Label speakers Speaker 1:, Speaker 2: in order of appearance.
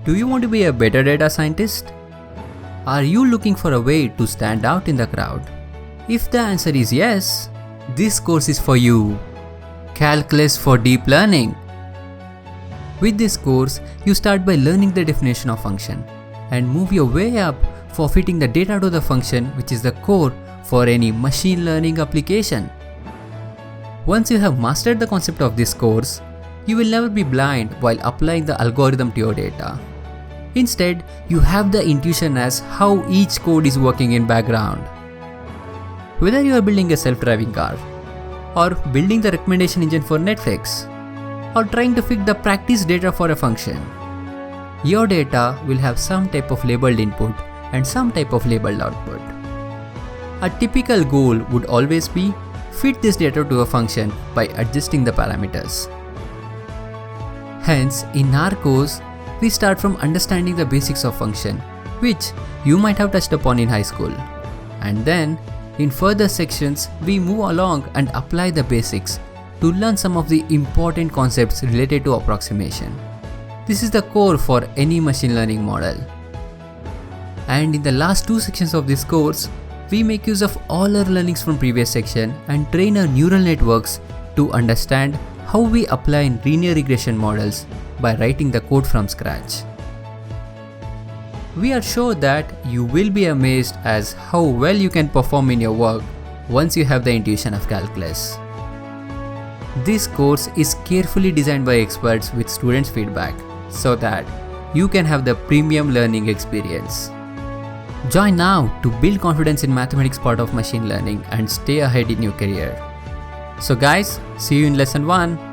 Speaker 1: Do you want to be a better data scientist? Are you looking for a way to stand out in the crowd? If the answer is yes, this course is for you. Calculus for Deep Learning. With this course, you start by learning the definition of function and move your way up for fitting the data to the function, which is the core for any machine learning application. Once you have mastered the concept of this course, you will never be blind while applying the algorithm to your data. Instead, you have the intuition as how each code is working in background. Whether you are building a self-driving car, or building the recommendation engine for Netflix, or trying to fit the practice data for a function, your data will have some type of labeled input and some type of labeled output. A typical goal would always be fit this data to a function by adjusting the parameters. Hence, in our course, we start from understanding the basics of function, which you might have touched upon in high school. And then, in further sections, we move along and apply the basics to learn some of the important concepts related to approximation. This is the core for any machine learning model. And in the last two sections of this course, we make use of all our learnings from previous section and train our neural networks to understand how we apply linear regression models by writing the code from scratch. We are sure that you will be amazed as how well you can perform in your work once you have the intuition of calculus. This course is carefully designed by experts with students' feedback so that you can have the premium learning experience. Join now to build confidence in mathematics part of machine learning and stay ahead in your career. So guys, see you in lesson 1.